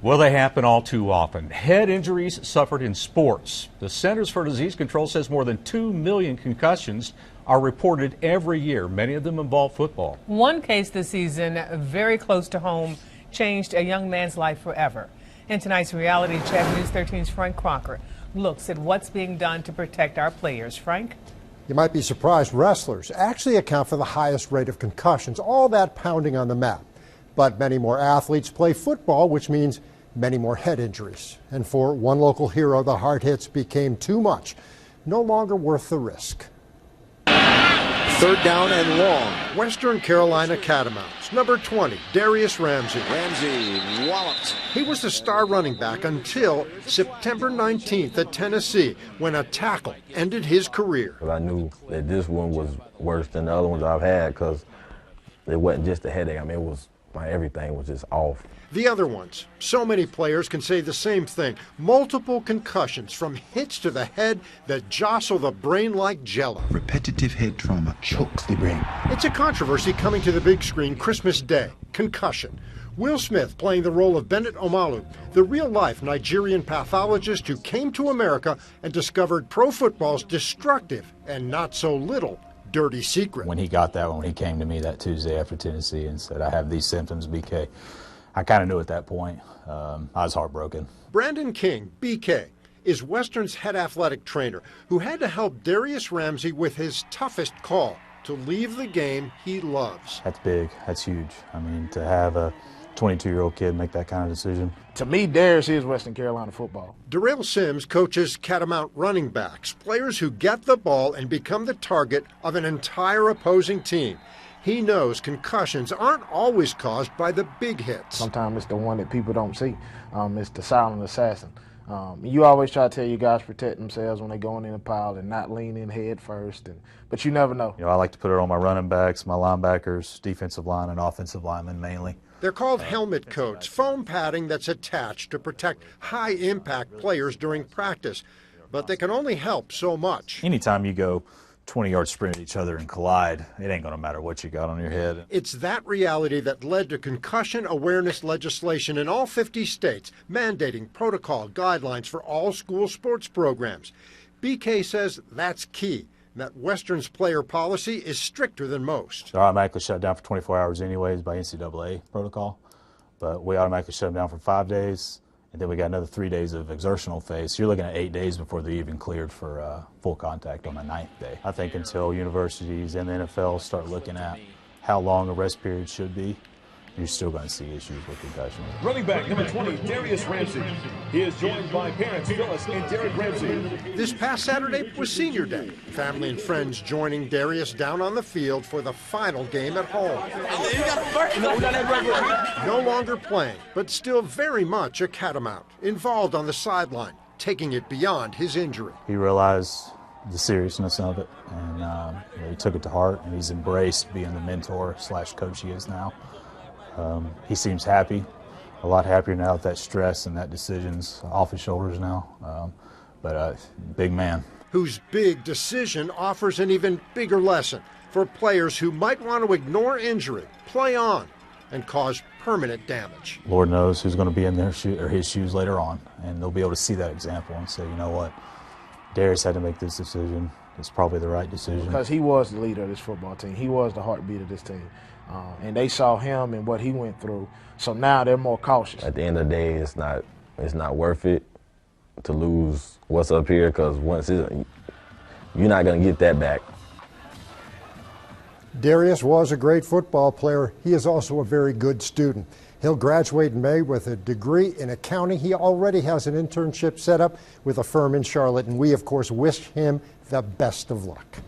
Well, they happen all too often. Head injuries suffered in sports. The Centers for Disease Control says more than 2 million concussions are reported every year. Many of them involve football. One case this season, very close to home, changed a young man's life forever. In tonight's reality check, News 13's Frank Crocker looks at what's being done to protect our players. Frank? You might be surprised wrestlers actually account for the highest rate of concussions, all that pounding on the mat. But many more athletes play football, which means many more head injuries. And for one local hero, the hard hits became too much, no longer worth the risk. Third down and long. Western Carolina Catamounts. Number 20, Darius Ramsey. Ramsey walloped. He was the star running back until September 19th at Tennessee, when a tackle ended his career. I knew that this one was worse than the other ones I've had because it wasn't just a headache. I mean, it was my everything was just off. The other ones, so many players can say the same thing. Multiple concussions from hits to the head that jostle the brain like jello. Repetitive head trauma chokes the brain. It's a controversy coming to the big screen Christmas Day. Concussion. Will Smith playing the role of Bennett Omalu, the real-life Nigerian pathologist who came to America and discovered pro football's destructive and not so little dirty secret. When he got that one, when he came to me that Tuesday after Tennessee and said, I have these symptoms, BK, I kind of knew at that point. I was heartbroken. Brandon King, BK, is Western's head athletic trainer who had to help Darius Ramsey with his toughest call to leave the game he loves. That's big. That's huge. I mean, to have a 22-year-old kid make that kind of decision. To me, Darius is Western Carolina football. Darrell Sims coaches Catamount running backs, players who get the ball and become the target of an entire opposing team. He knows concussions aren't always caused by the big hits. Sometimes it's the one that people don't see. It's the silent assassin. You always try to tell your guys protect themselves when they go in the pile and not lean in head first, but you never know. You know, I like to put it on my running backs, my linebackers, defensive line, and offensive linemen mainly. They're called helmet coats, foam padding that's attached to protect high-impact players during practice, but they can only help so much. Anytime you go 20-yard sprint at each other and collide, it ain't going to matter what you got on your head. It's that reality that led to concussion awareness legislation in all 50 states, mandating protocol guidelines for all school sports programs. BK says that's key, that Western's player policy is stricter than most. They're automatically shut down for 24 hours anyways by NCAA protocol, but we automatically shut them down for 5 days. And then we got another 3 days of exertional phase. So you're looking at 8 days before they're even cleared for full contact on the 9th day. I think until universities and the NFL start looking at how long a rest period should be, you're still going to see issues with concussions. Running back number 20, Darius Ramsey. He is joined by parents Phyllis and Derek Ramsey. This past Saturday was senior day. Family and friends joining Darius down on the field for the final game at home. No longer playing, but still very much a catamount, involved on the sideline, taking it beyond his injury. He realized the seriousness of it, and he took it to heart, and he's embraced being the mentor / coach he is now. He seems happy, a lot happier now that stress and that decision's off his shoulders now. But big man. Whose big decision offers an even bigger lesson for players who might want to ignore injury, play on, and cause permanent damage. Lord knows who's going to be in his shoes later on, and they'll be able to see that example and say, you know what, Darius had to make this decision. It's probably the right decision. Because he was the leader of this football team. He was the heartbeat of this team. And they saw him and what he went through. So now they're more cautious. At the end of the day, it's not worth it to lose what's up here because you're not going to get that back. Darius was a great football player. He is also a very good student. He'll graduate in May with a degree in accounting. He already has an internship set up with a firm in Charlotte, and we, of course, wish him the best of luck.